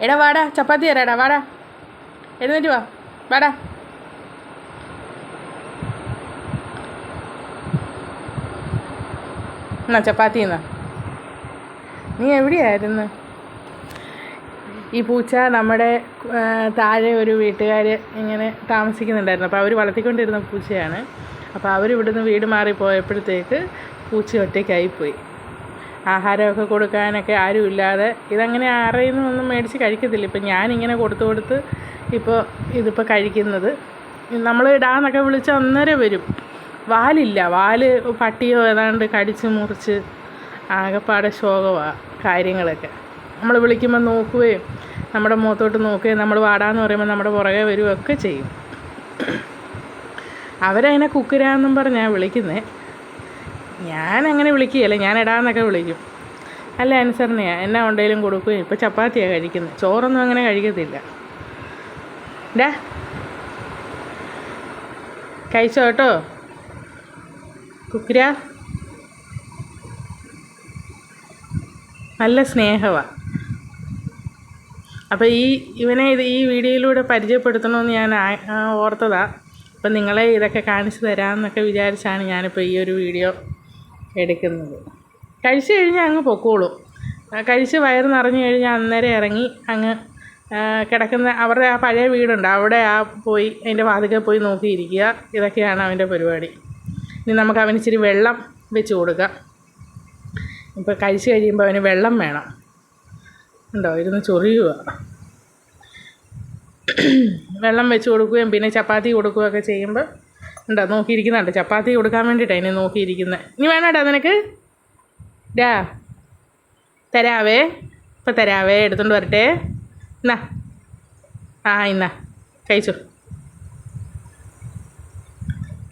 എടാ വാടാ, ചപ്പാത്തി തരാടാ, വാടാ, എഴുന്നേറ്റ് വാ, വാടാ. എന്നാ ചപ്പാത്തി എന്നാ. നീ എവിടെയായിരുന്നു? ഈ പൂച്ച നമ്മുടെ താഴെ ഒരു വീട്ടുകാർ ഇങ്ങനെ താമസിക്കുന്നുണ്ടായിരുന്നു. അപ്പോൾ അവർ വളർത്തിക്കൊണ്ടിരുന്ന പൂച്ചയാണ്. അപ്പോൾ അവരിവിടുന്ന് വീട് മാറിപ്പോയപ്പോഴത്തേക്ക് പൂച്ച ഒറ്റയ്ക്കായിപ്പോയി. ആഹാരമൊക്കെ കൊടുക്കാനൊക്കെ ആരുമില്ലാതെ ഇതങ്ങനെ ആരെയിൽ നിന്നൊന്നും മേടിച്ച് കഴിക്കത്തില്ല. ഇപ്പം ഞാനിങ്ങനെ കൊടുത്ത് ഇതിപ്പോൾ കഴിക്കുന്നത്. നമ്മൾ ഇടാന്നൊക്കെ വിളിച്ച് അന്നേരം വരും. വാലില്ല, വാല് പട്ടിയോ ഏതാണ്ട് കടിച്ച് മുറിച്ച് ആകെപ്പാടെ ശോകമാണ് കാര്യങ്ങളൊക്കെ. നമ്മൾ വിളിക്കുമ്പോൾ നോക്കുകയും നമ്മുടെ മുഖത്തോട്ട് നോക്കുകയും നമ്മൾ വാടാന്ന് പറയുമ്പോൾ നമ്മുടെ പുറകെ വരികയൊക്കെ ചെയ്യും. അവരതിനെ കുക്കുരാന്നും പറഞ്ഞാണ് വിളിക്കുന്നത്. ഞാനങ്ങനെ വിളിക്കുകയല്ല, ഞാൻ ഇടാന്നൊക്കെ വിളിക്കും. നല്ല അനുസരണയാണ്, എന്നാ ഉണ്ടെങ്കിലും കൊടുക്കുകയും. ഇപ്പോൾ ചപ്പാത്തിയാണ് കഴിക്കുന്നത്, ചോറൊന്നും അങ്ങനെ കഴിക്കത്തില്ല. ഡാ കഴിച്ചോ കേട്ടോ കുക്കുര. നല്ല സ്നേഹമാണ്. അപ്പോൾ ഇവനെ ഈ വീഡിയോയിലൂടെ പരിചയപ്പെടുത്തണമെന്ന് ഞാൻ ഓർത്തതാണ്. അപ്പം നിങ്ങളെ ഇതൊക്കെ കാണിച്ചു തരാമെന്നൊക്കെ വിചാരിച്ചാണ് ഞാനിപ്പോൾ ഈ ഒരു വീഡിയോ എടുക്കുന്നത്. കഴിച്ചു കഴിഞ്ഞാൽ അങ്ങ് പൊക്കോളും. കഴിച്ച് വയറ് നിറഞ്ഞു കഴിഞ്ഞാൽ അന്നേരം ഇറങ്ങി അങ്ങ് കിടക്കുന്ന അവരുടെ ആ പഴയ വീടുണ്ട്, അവിടെ പോയി അതിൻ്റെ വാതിൽക്കൽ പോയി നോക്കിയിരിക്കുക. ഇതൊക്കെയാണ് അവൻ്റെ പരിപാടി. ഇനി നമുക്ക് അവന് ഇച്ചിരി വെള്ളം വെച്ച് കൊടുക്കാം. ഇപ്പോൾ കഴിച്ച് കഴിയുമ്പോൾ അവന് വെള്ളം വേണം. ഉണ്ടോ, ഇരുന്ന് ചൊറിയുക. വെള്ളം വെച്ച് കൊടുക്കുകയും പിന്നെ ചപ്പാത്തി കൊടുക്കുകയൊക്കെ ചെയ്യുമ്പോൾ ഉണ്ടോ നോക്കിയിരിക്കുന്നുണ്ട്. ചപ്പാത്തി കൊടുക്കാൻ വേണ്ടിയിട്ടാണ് ഇനി നോക്കിയിരിക്കുന്നത്. ഇനി വേണോടാ നിനക്ക്? ഡാ തരാവേ, ഇപ്പം തരാവേ, എടുത്തോണ്ട് വരട്ടെ. എന്നാ ഇന്നാ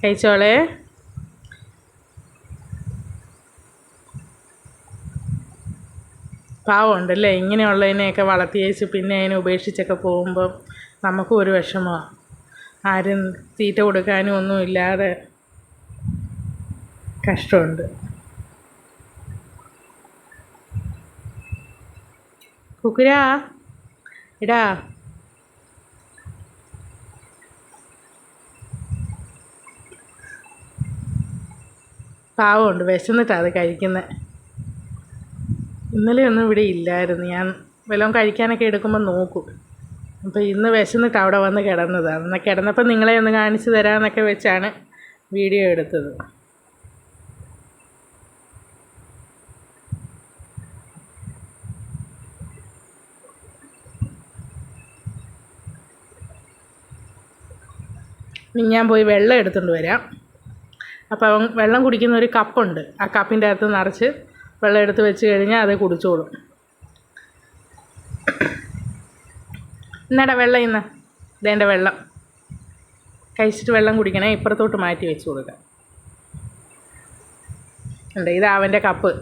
കഴിച്ചോളേ. പാവമുണ്ടല്ലേ ഇങ്ങനെയുള്ളതിനെയൊക്കെ വളർത്തിയേച്ച് പിന്നെ അതിനെ ഉപേക്ഷിച്ചൊക്കെ പോകുമ്പം നമുക്കും ഒരു വിഷമമാണ്. ആരും തീറ്റ കൊടുക്കാനും ഒന്നും ഇല്ലാതെ കഷ്ടമുണ്ട്. കുക്കുരാ ഇടാ. പാവമുണ്ട്, വിശന്നിട്ടാണ് അത് കഴിക്കുന്നത്. ഇന്നലെയൊന്നും ഇവിടെ ഇല്ലായിരുന്നു. ഞാൻ വല്ലതും കഴിക്കാനൊക്കെ എടുക്കുമ്പോൾ നോക്കും. അപ്പോൾ ഇന്ന് വിശന്നിട്ട് അവിടെ വന്ന് കിടന്നതാണ്. എന്നാൽ കിടന്നപ്പോൾ നിങ്ങളെ ഒന്ന് കാണിച്ചു തരാമെന്നൊക്കെ വെച്ചാണ് വീഡിയോ എടുത്തത്. ഇനി ഞാൻ പോയി വെള്ളം എടുത്തുകൊണ്ട് വരാം. അപ്പോൾ അവൻ വെള്ളം കുടിക്കുന്ന ഒരു കപ്പുണ്ട്, ആ കപ്പിൻ്റെ അകത്ത് നിറച്ച് വെള്ളം എടുത്ത് വെച്ച് കഴിഞ്ഞാൽ അത് കുടിച്ചോളും. എന്നാടാ വെള്ളം ഇന്ന് ഇതേണ്ട വെള്ളം കഴിച്ചിട്ട് വെള്ളം കുടിക്കണേ. ഇപ്പുറത്തോട്ട് മാറ്റി വെച്ച് കൊടുക്കാം. ഉണ്ട്, ഇതാ അവൻ്റെ കപ്പ്.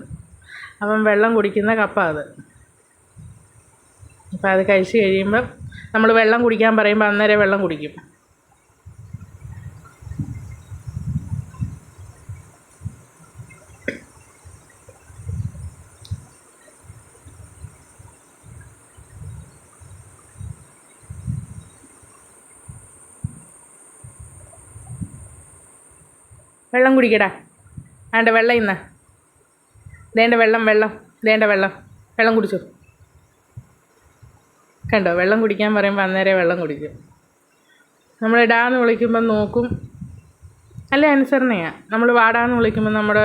അവൻ വെള്ളം കുടിക്കുന്ന കപ്പാണ് അത്. അപ്പോൾ അത് കഴിച്ച് കഴിയുമ്പം നമ്മൾ വെള്ളം കുടിക്കാൻ പറയുമ്പോൾ അന്നേരം വെള്ളം കുടിക്കും. വെള്ളം കുടിക്കടാ. ആണ്ട വെള്ളം ഇന്ന് വേണ്ട വെള്ളം വെള്ളം കുടിച്ചു. കണ്ടോ, വെള്ളം കുടിക്കാൻ പറയുമ്പോൾ അന്നേരം വെള്ളം കുടിക്കും. നമ്മളിടാന്ന് വിളിക്കുമ്പം നോക്കും. നല്ല അനുസരണയാണ്. നമ്മൾ വാടാന്ന് വിളിക്കുമ്പോൾ നമ്മുടെ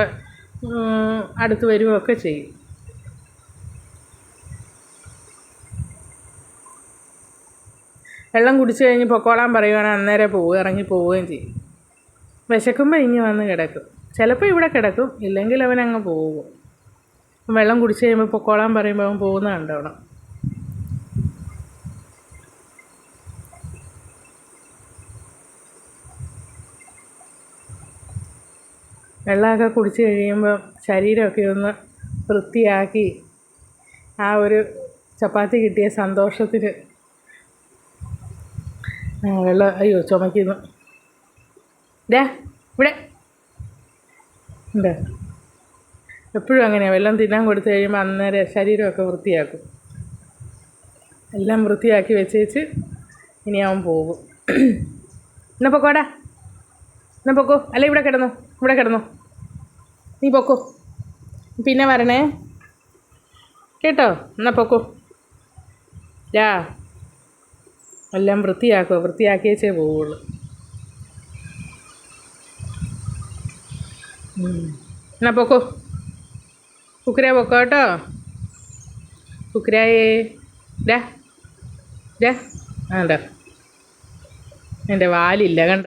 അടുത്ത് വരുകയൊക്കെ ചെയ്യും. വെള്ളം കുടിച്ച് കഴിഞ്ഞ് പൊക്കോളാൻ പറയുവാണെങ്കിൽ അന്നേരം ഇറങ്ങി പോവുകയും ചെയ്യും. വിശക്കുമ്പോൾ ഇനി വന്ന് കിടക്കും. ചിലപ്പോൾ ഇവിടെ കിടക്കും, ഇല്ലെങ്കിൽ അവനങ്ങ് പോകും. വെള്ളം കുടിച്ച് കഴിയുമ്പോൾ പൊക്കോളാൻ പറയുമ്പോൾ അവൻ പോകുന്ന കണ്ടോണം. വെള്ളമൊക്കെ കുടിച്ച് കഴിയുമ്പോൾ ശരീരമൊക്കെ ഒന്ന് വൃത്തിയാക്കി ആ ഒരു ചപ്പാത്തി കിട്ടിയ സന്തോഷത്തിൽ വെള്ളം ചുമയ്ക്കുന്നു. ഇവിടെ ഉണ്ട്. എപ്പോഴും അങ്ങനെയാണ്, വെള്ളം തിന്നാൻ കൊടുത്തു കഴിയുമ്പോൾ അന്നേരം ശരീരമൊക്കെ വൃത്തിയാക്കും. എല്ലാം വൃത്തിയാക്കി വെച്ചേച്ച് ഇനി അവൻ പോകും. എന്നാ പൊക്കോടാ, എന്നാ പൊക്കോ. അല്ല ഇവിടെ കിടന്നോ, ഇവിടെ കിടന്നോ, നീ പൊക്കോ, പിന്നെ വരണേ കേട്ടോ. എന്നാ പൊക്കോ. യാ എല്ലാം വൃത്തിയാക്കുക, വൃത്തിയാക്കിയേച്ചേ പോവുള്ളൂ. എന്നാ പൊക്കോ, കുക്കുരാ പൊക്കോ കേട്ടോ. കുക്കുരായേ ഡാ ഡാ ആണ്ടാ എൻ്റെ വാലില്ല കണ്ടോ.